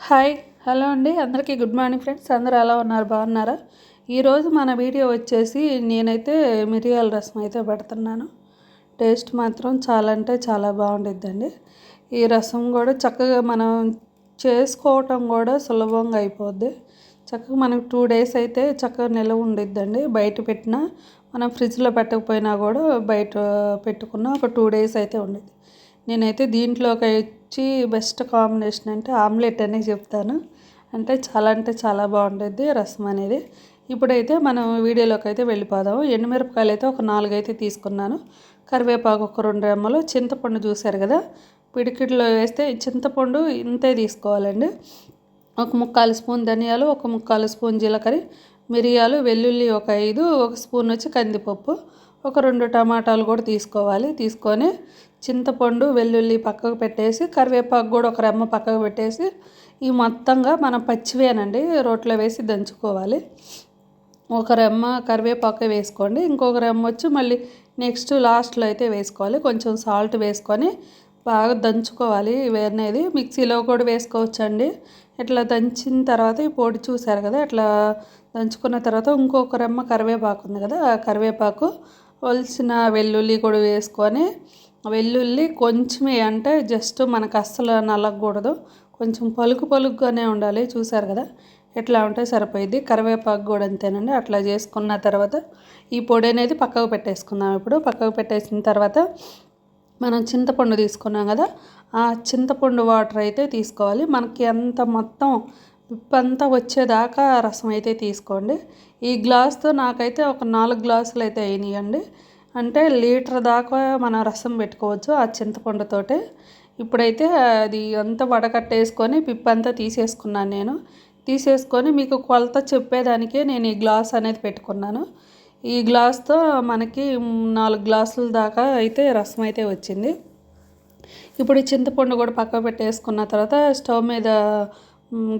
Hi hello అండి అందరికీ good morning friends. అందరూ ఎలా ఉన్నారు, బాగున్నారా? ఈరోజు మన వీడియో వచ్చేసి నేనైతే మిరియాల రసం అయితే పెడుతున్నాను. టేస్ట్ మాత్రం చాలా అంటే చాలా బాగుండిద్దండి. ఈ రసం కూడా చక్కగా మనం చేసుకోవటం కూడా సులభంగా అయిపోద్ది. చక్కగా మనకు 2 days అయితే చక్కగా నిల్వ ఉండిద్దండి. బయట పెట్టినా మనం ఫ్రిడ్జ్లో పెట్టకపోయినా కూడా బయట పెట్టుకున్న ఒక 2 days అయితే ఉండిద్ది. నేనైతే దీంట్లోకి వచ్చి బెస్ట్ కాంబినేషన్ అంటే ఆమ్లెట్ అనే చెప్తాను. అంటే చాలా బాగుంటుంది రసం అనేది. ఇప్పుడైతే మనం వీడియోలోకి అయితే వెళ్ళిపోదాము. ఎండుమిరపకాయలు అయితే ఒక 4 అయితే తీసుకున్నాను. కరివేపాకు ఒక 2 రెమ్మలు, చింతపండు చూశారు కదా, పిడికిట్లో వేస్తే చింతపండు ఇంతే తీసుకోవాలండి. ఒక 3/4 స్పూన్ ధనియాలు, ఒక 3/4 స్పూన్ జీలకర్ర, మిరియాలు, వెల్లుల్లి ఒక 5, ఒక స్పూన్ వచ్చి కందిపప్పు, ఒక 2 టమాటాలు కూడా తీసుకోవాలి. తీసుకొని చింతపండు, వెల్లుల్లి పక్కకు పెట్టేసి, కరివేపాకు కూడా ఒక రెమ్మ పక్కకు పెట్టేసి, ఈ మొత్తంగా మనం పచ్చివేనండి రోట్లో వేసి దంచుకోవాలి. ఒక రెమ్మ కరివేపాకు వేసుకోండి, ఇంకొక రెమ్మ వచ్చి మళ్ళీ నెక్స్ట్ లాస్ట్లో అయితే వేసుకోవాలి. కొంచెం సాల్ట్ వేసుకొని బాగా దంచుకోవాలి. ఇవన్నీ మిక్సీలో కూడా వేసుకోవచ్చండి. ఇట్లా దంచిన తర్వాత ఈ పొడి చూసారు కదా, ఇట్లా దంచుకున్న తర్వాత ఇంకొక రెమ్మ కరివేపాకు ఉంది కదా, ఆ కరివేపాకు, ఒలిసిన వెల్లుల్లి కూడా వేసుకొని, వెల్లుల్లి కొంచెమే అంటే జస్ట్ మనకు అస్సలు నలగకూడదు, కొంచెం పలుకుగానే ఉండాలి. చూసారు కదా, ఎట్లా ఉంటే సరిపోయింది. కరివేపాకు కూడా అంతేనండి. అట్లా చేసుకున్న తర్వాత ఈ పొడి అనేది పక్కకు పెట్టేసుకుందాం. ఇప్పుడు పక్కకు పెట్టేసిన తర్వాత మనం చింతపండు తీసుకున్నాం కదా, ఆ చింతపండు వాటర్ అయితే తీసుకోవాలి. మనకి అంత మొత్తం ఉప్పంతా వచ్చేదాకా రసం అయితే తీసుకోండి. ఈ గ్లాస్తో నాకైతే ఒక 4 గ్లాసులు అయితే అయినాయండి. అంటే లీటర్ దాకా మనం రసం పెట్టుకోవచ్చు ఆ చింతపండుతోటే. ఇప్పుడైతే అది అంతా వడకట్టేసుకొని పిప్పంతా తీసేసుకున్నాను నేను. తీసేసుకొని మీకు కొలత చెప్పేదానికే నేను ఈ గ్లాస్ అనేది పెట్టుకున్నాను. ఈ గ్లాస్తో మనకి 4 గ్లాసుల దాకా అయితే రసం అయితే వచ్చింది. ఇప్పుడు ఈ చింతపండు కూడా పక్కకు పెట్టేసుకున్న తర్వాత స్టవ్ మీద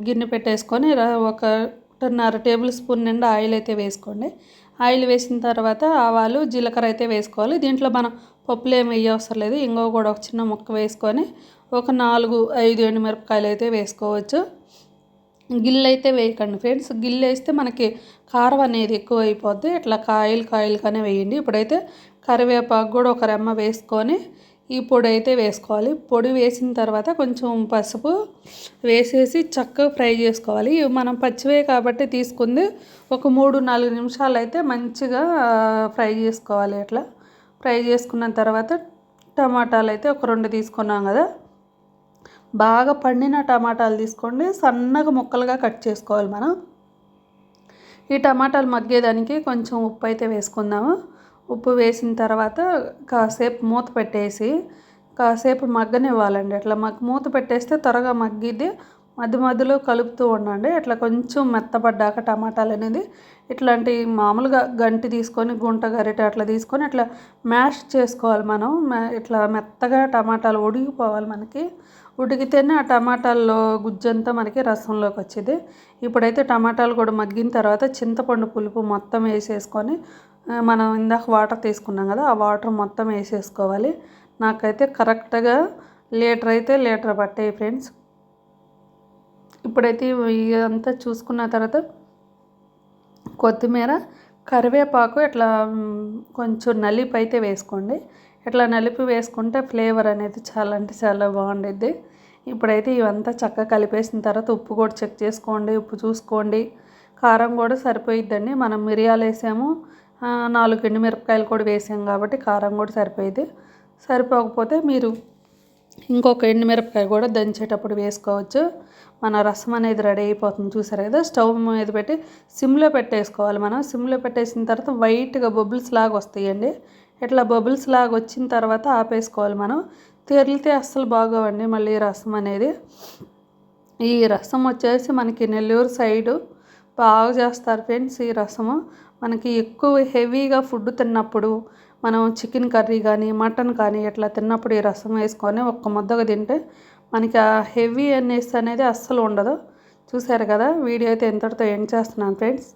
గిన్నె పెట్టేసుకొని 1.5 టేబుల్ స్పూన్ నిండా ఆయిల్ అయితే వేసుకోండి. ఆయిల్ వేసిన తర్వాత ఆవాలు, జీలకర్ర అయితే వేసుకోవాలి. దీంట్లో మనం పప్పులు ఏమి వేయవసరం లేదు. ఇంగో కూడా ఒక చిన్న ముక్క వేసుకొని ఒక 4-5 ఎండుమిరపకాయలు అయితే వేసుకోవచ్చు. గిల్లు అయితే వేయకండి ఫ్రెండ్స్. గిల్లు వేస్తే మనకి కారం అనేది ఎక్కువ అయిపోద్ది. ఇట్లా కాయలుగానే వేయండి. ఇప్పుడైతే కరివేపాకు కూడా ఒక రెమ్మ వేసుకొని ఈ పొడి అయితే వేసుకోవాలి. పొడి వేసిన తర్వాత కొంచెం పసుపు వేసేసి చక్కగా ఫ్రై చేసుకోవాలి. మనం పచ్చివే కాబట్టి తీసుకుంది ఒక 3-4 నిమిషాలు అయితే మంచిగా ఫ్రై చేసుకోవాలి. ఇట్లా ఫ్రై చేసుకున్న తర్వాత టమాటాలు అయితే ఒక 2 తీసుకున్నాం కదా, బాగా పండిన టమాటాలు తీసుకోండి. సన్నగా ముక్కలుగా కట్ చేసుకోవాలి మనం. ఈ టమాటాలు మగ్గేదానికి కొంచెం ఉప్పు అయితే వేసుకుందాము. ఉప్పు వేసిన తర్వాత కాసేపు మూత పెట్టేసి కాసేపు మగ్గనివ్వాలండి. అట్లా మూత పెట్టేస్తే త్వరగా మగ్గిద్ది. మధ్యలో కలుపుతూ ఉండండి. ఇట్లా కొంచెం మెత్తబడ్డాక టమాటాలు అనేది ఇట్లాంటి మామూలుగా గంటి తీసుకొని, గుంట గరిటె అట్లా తీసుకొని అట్లా మ్యాష్ చేసుకోవాలి మనం. ఇట్లా మెత్తగా టమాటాలు ఉడికిపోవాలి. మనకి ఉడికితేనే ఆ టమాటాల్లో గుజ్జంతా మనకి రసంలోకి వచ్చేది. ఇప్పుడైతే టమాటాలు కూడా మగ్గిన తర్వాత చింతపండు పులుపు మొత్తం వేసేసుకొని, మనం ఇందాక వాటర్ తీసుకున్నాం కదా, ఆ వాటర్ మొత్తం వేసేసుకోవాలి. నాకైతే కరెక్ట్గా లీటర్ పట్టాయి ఫ్రెండ్స్. ఇప్పుడైతే ఇదంతా చూసుకున్న తర్వాత కొత్తిమీర, కరివేపాకు ఇట్లా కొంచెం నలిపి అయితే వేసుకోండి. ఇట్లా నలిపి వేసుకుంటే ఫ్లేవర్ అనేది చాలా అంటే చాలా బాగుండిద్ది. ఇప్పుడైతే ఇవంతా చక్కగా కలిపేసిన తర్వాత ఉప్పు కూడా చెక్ చేసుకోండి. ఉప్పు చూసుకోండి. కారం కూడా సరిపోయిద్దండి. మనం మిరియాలు వేసాము, 4 ఎండుమిరపకాయలు కూడా వేసాం కాబట్టి కారం కూడా సరిపోయింది. సరిపోకపోతే మీరు ఇంకొక ఎండుమిరపకాయ కూడా దంచేటప్పుడు వేసుకోవచ్చు. మన రసం అనేది రెడీ అయిపోతుంది. చూసారు కదా, స్టవ్ మీద పెట్టి సిమ్లో పెట్టేసుకోవాలి. మనం సిమ్లో పెట్టేసిన తర్వాత వైట్గా బబుల్స్ లాగా వస్తాయండి. ఇట్లా బబుల్స్ లాగా వచ్చిన తర్వాత ఆపేసుకోవాలి. మనం తెరిలితే అస్సలు బాగోవండి మళ్ళీ రసం అనేది. ఈ రసం వచ్చేసి మనకి నెల్లూరు సైడు బాగా చేస్తారు ఫ్రెండ్స్. ఈ రసము మనకి ఎక్కువ హెవీగా ఫుడ్ తిన్నప్పుడు, మనం చికెన్ కర్రీ కానీ మటన్ కానీ ఇట్లా తిన్నప్పుడు ఈ రసం వేసుకొని ఒక్క ముద్దగా తింటే మనకి ఆ హెవీనెస్ అనేది అస్సలు ఉండదు. చూసారు కదా, వీడియో అయితే ఎంతటితో ఎండ్ చేస్తున్నాను ఫ్రెండ్స్.